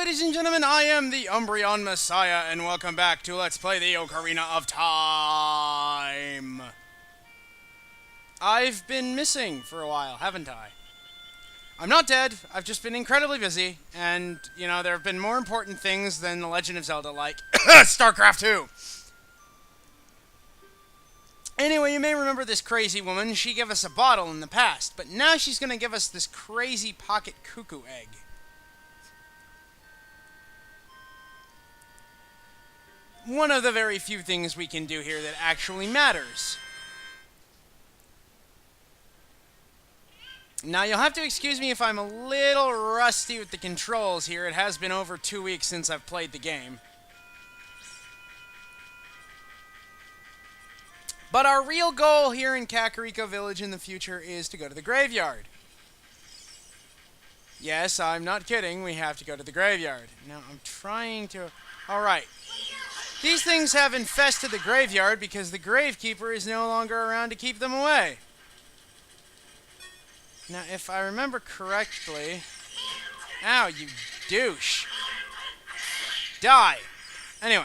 ladies and gentlemen, I am the Umbreon Messiah, and welcome back to Let's Play the Ocarina of Time. I've been missing for a while, haven't I? I'm not dead, I've just been incredibly busy, and, you know, there have been more important things than The Legend of Zelda, like StarCraft 2. Anyway, you may remember this crazy woman. She gave us a bottle in the past, but now she's going to give us this crazy pocket cuckoo egg. One of the very few things we can do here that actually matters. Now, you'll have to excuse me if I'm a little rusty with the controls here. It has been over 2 weeks since I've played the game. But our real goal here in Kakariko Village in the future is to go to the graveyard. Yes, I'm not kidding. We have to go to the graveyard. Now, I'm trying to... Alright. These things have infested the graveyard because the gravekeeper is no longer around to keep them away. Now, if I remember correctly... Ow, you douche. Die. Anyway.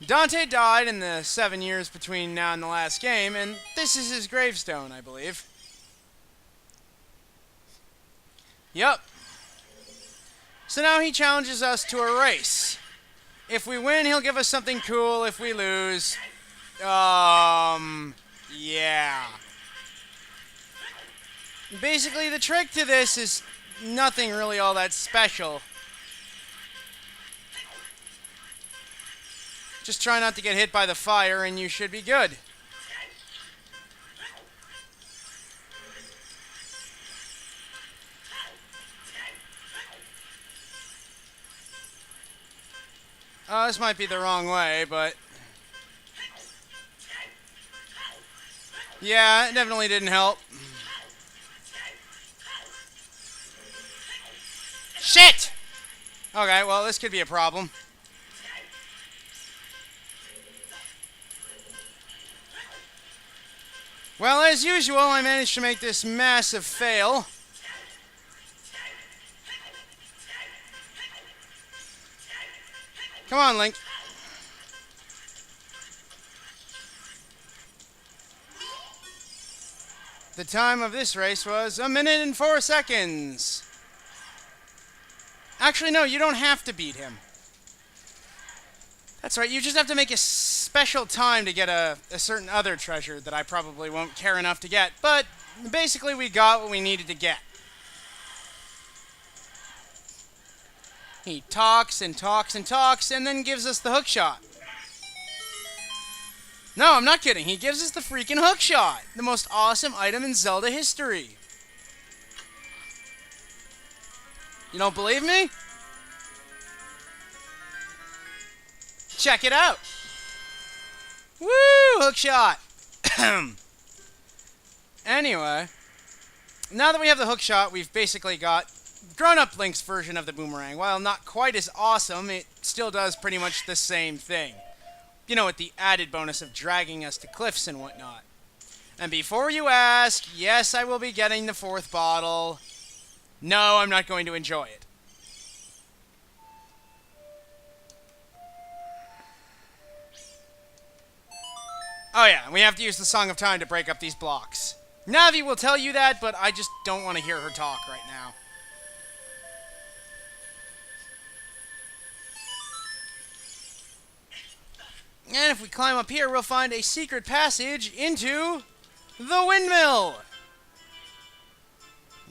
Dante died in the 7 years between now and the last game, and this is his gravestone, I believe. Yup. So now he challenges us to a race. If we win, he'll give us something cool. If we lose, yeah. Basically, the trick to this is nothing really all that special. Just try not to get hit by the fire and you should be good. This might be the wrong way, but... Yeah, it definitely didn't help. Shit! Okay, well, this could be a problem. Well, as usual, I managed to make this massive fail. Come on, Link. The time of this race was 1 minute and 4 seconds. Actually, no, you don't have to beat him. That's right, you just have to make a special time to get a certain other treasure that I probably won't care enough to get. But basically, we got what we needed to get. He talks and talks and talks and then gives us the hookshot. No, I'm not kidding. He gives us the freaking hookshot. The most awesome item in Zelda history. You don't believe me? Check it out. Woo! Hookshot. Anyway, now that we have the hookshot, we've basically got grown-up Link's version of the boomerang. While not quite as awesome, it still does pretty much the same thing. You know, with the added bonus of dragging us to cliffs and whatnot. And before you ask, yes, I will be getting the 4th bottle. No, I'm not going to enjoy it. Oh yeah, we have to use the Song of Time to break up these blocks. Navi will tell you that, but I just don't want to hear her talk right now. And if we climb up here, we'll find a secret passage into the Windmill.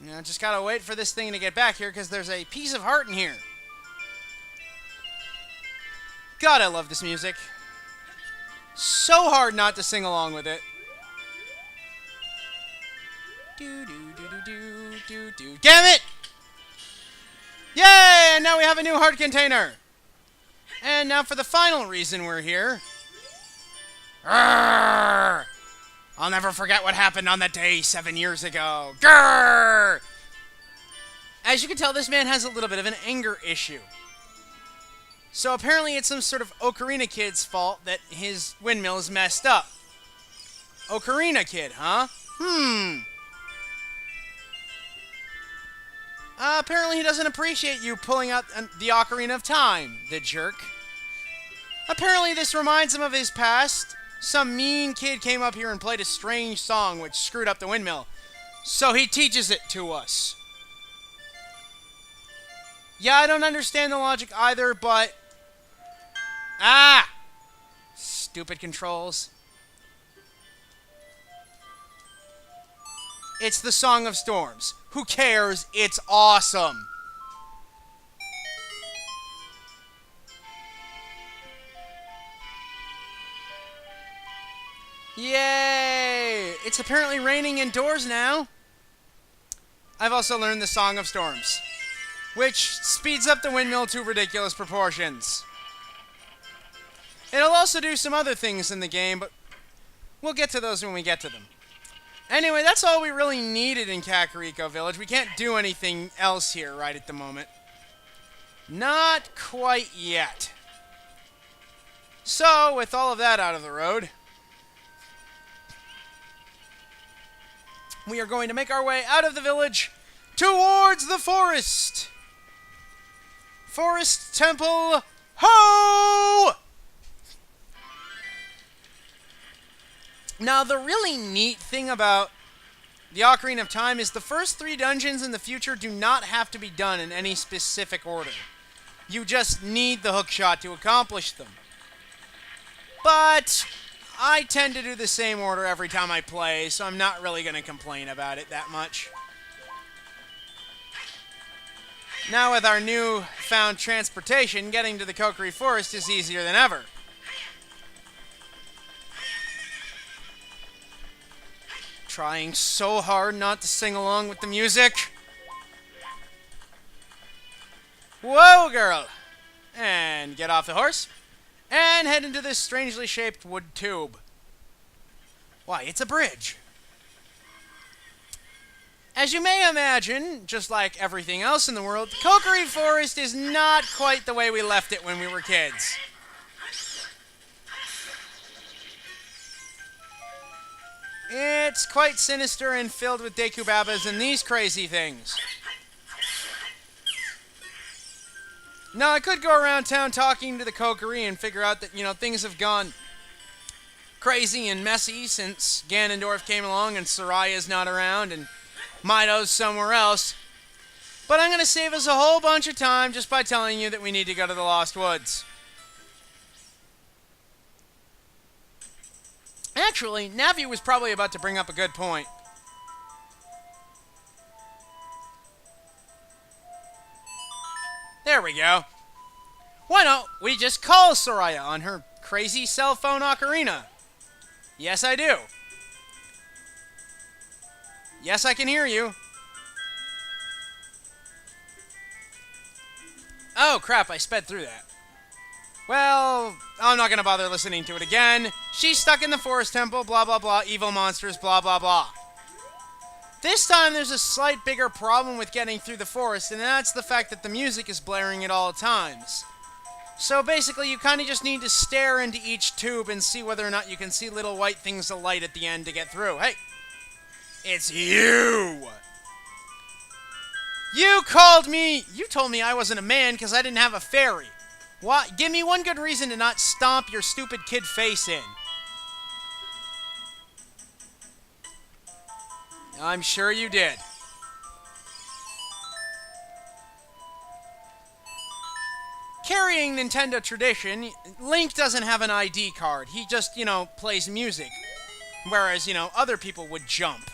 Now, just gotta wait for this thing to get back here, because there's a piece of heart in here. God, I love this music. So hard not to sing along with it. Do do do do do do do. Damn it! Yay! And now we have a new heart container. And now for the final reason we're here. Grrr! I'll never forget what happened on that day 7 years ago. Grrr! As you can tell, this man has a little bit of an anger issue. So apparently it's some sort of Ocarina kid's fault that his windmill is messed up. Ocarina kid, huh? Apparently he doesn't appreciate you pulling out the Ocarina of Time, the jerk. Apparently this reminds him of his past. Some mean kid came up here and played a strange song which screwed up the windmill. So he teaches it to us. Yeah, I don't understand the logic either, but... Stupid controls. It's the Song of Storms. Who cares? It's awesome. Yay! It's apparently raining indoors now. I've also learned the Song of Storms, which speeds up the windmill to ridiculous proportions. It'll also do some other things in the game, but we'll get to those when we get to them. Anyway, that's all we really needed in Kakariko Village. We can't do anything else here right at the moment. Not quite yet. So, with all of that out of the road, we are going to make our way out of the village towards the forest. Forest Temple, ho! Now, the really neat thing about the Ocarina of Time is the first 3 dungeons in the future do not have to be done in any specific order. You just need the Hookshot to accomplish them. But I tend to do the same order every time I play, so I'm not really going to complain about it that much. Now with our newfound transportation, getting to the Kokiri Forest is easier than ever. Trying so hard not to sing along with the music. Whoa, girl! And get off the horse. And head into this strangely shaped wood tube. Why, it's a bridge. As you may imagine, just like everything else in the world, the Kokiri Forest is not quite the way we left it when we were kids. It's quite sinister and filled with Dekubabas and these crazy things. Now, I could go around town talking to the Kokiri and figure out that, things have gone crazy and messy since Ganondorf came along and Soraya's not around and Mido's somewhere else. But I'm going to save us a whole bunch of time just by telling you that we need to go to the Lost Woods. Actually, Navi was probably about to bring up a good point. There we go. Why don't we just call Soraya on her crazy cell phone ocarina? Yes, I do. Yes, I can hear you. Oh, crap, I sped through that. Well, I'm not going to bother listening to it again. She's stuck in the forest temple, blah, blah, blah, evil monsters, blah, blah, blah. This time, there's a slight bigger problem with getting through the forest, and that's the fact that the music is blaring at all times. So basically, you kind of just need to stare into each tube and see whether or not you can see little white things of light at the end to get through. Hey, it's you! You called me! You told me I wasn't a man because I didn't have a fairy. What? Give me one good reason to not stomp your stupid kid face in. I'm sure you did. Carrying Nintendo tradition, Link doesn't have an ID card. He just, plays music. Whereas, other people would jump.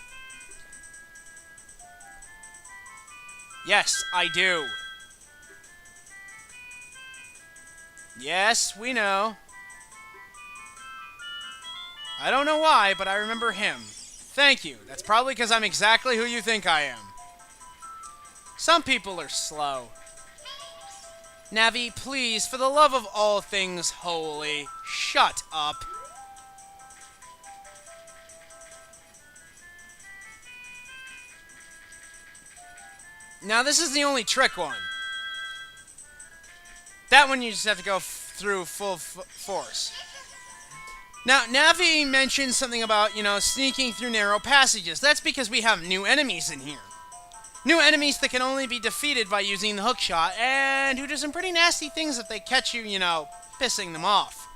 Yes, I do. Yes, we know. I don't know why, but I remember him. Thank you. That's probably because I'm exactly who you think I am. Some people are slow. Navi, please, for the love of all things holy, shut up. Now, this is the only trick one. That one you just have to go through full force. Now, Navi mentioned something about, sneaking through narrow passages. That's because we have new enemies in here. New enemies that can only be defeated by using the hookshot, and who do some pretty nasty things if they catch you, pissing them off.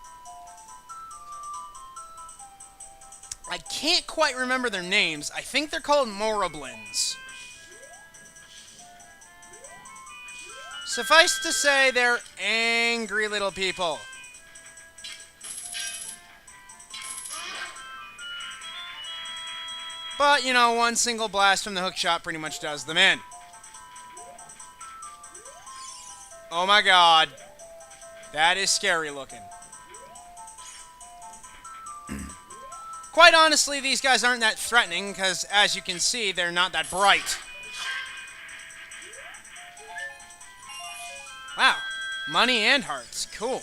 I can't quite remember their names. I think they're called Morablins. Suffice to say, they're angry little people. But, one single blast from the hookshot pretty much does them in. Oh my god. That is scary looking. Quite honestly, these guys aren't that threatening, because as you can see, they're not that bright. Wow. Money and hearts. Cool.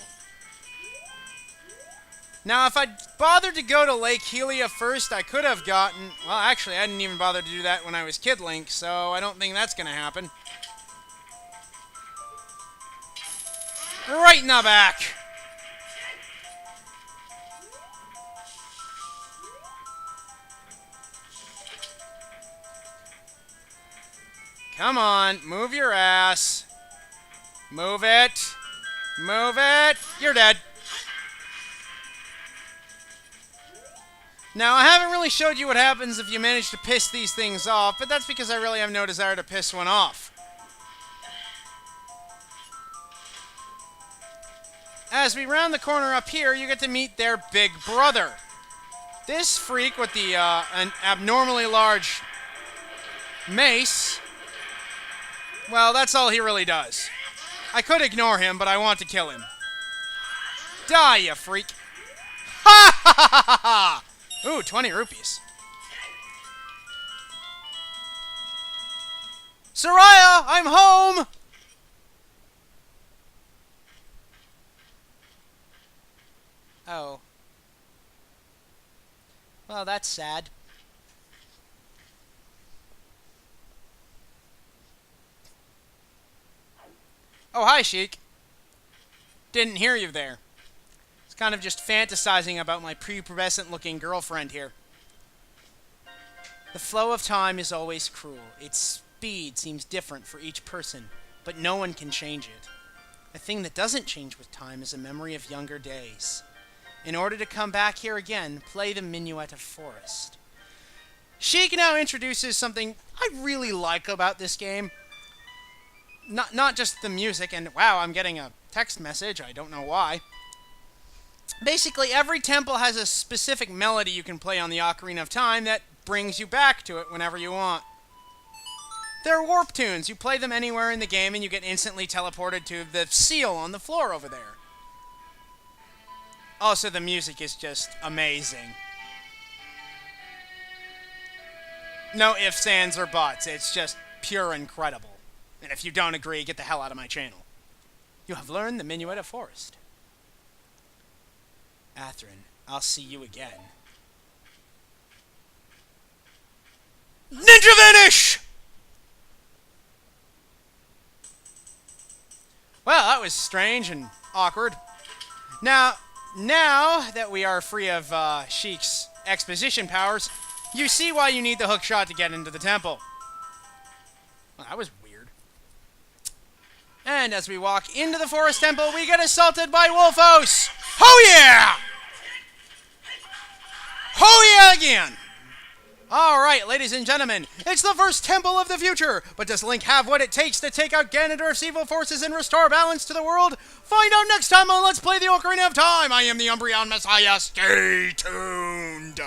Now, if I'd bothered to go to Lake Helia first, I could have gotten... Well, actually, I didn't even bother to do that when I was Kid Link, so I don't think that's going to happen. Right in the back! Come on, move your ass. Move it. Move it. You're dead. Now, I haven't really showed you what happens if you manage to piss these things off, but that's because I really have no desire to piss one off. As we round the corner up here, you get to meet their big brother. This freak with the an abnormally large mace, well, that's all he really does. I could ignore him, but I want to kill him. Die, you freak. Ha ha ha ha ha! Ooh, 20 rupees. Soraya, I'm home! Oh. Well, that's sad. Oh, hi, Sheik. Didn't hear you there. It's kind of just fantasizing about my prepubescent-looking girlfriend here. The flow of time is always cruel. Its speed seems different for each person, but no one can change it. A thing that doesn't change with time is a memory of younger days. In order to come back here again, play the Minuet of Forest. Sheik now introduces something I really like about this game. Not just the music, and wow, I'm getting a text message, I don't know why. Basically, every temple has a specific melody you can play on the Ocarina of Time that brings you back to it whenever you want. They're warp tunes. You play them anywhere in the game and you get instantly teleported to the seal on the floor over there. Also, the music is just amazing. No ifs, ands, or buts. It's just pure incredible. And if you don't agree, get the hell out of my channel. You have learned the Minuet of Forest. Athrun, I'll see you again. Ninja Vanish! Well, that was strange and awkward. Now that we are free of Sheik's exposition powers, you see why you need the hookshot to get into the temple. Well, that was weird. And as we walk into the forest temple, we get assaulted by Wolfos! Oh yeah! Oh yeah again! Alright, ladies and gentlemen, it's the first temple of the future! But does Link have what it takes to take out Ganondorf's evil forces and restore balance to the world? Find out next time on Let's Play the Ocarina of Time! I am the Umbreon Messiah, stay tuned!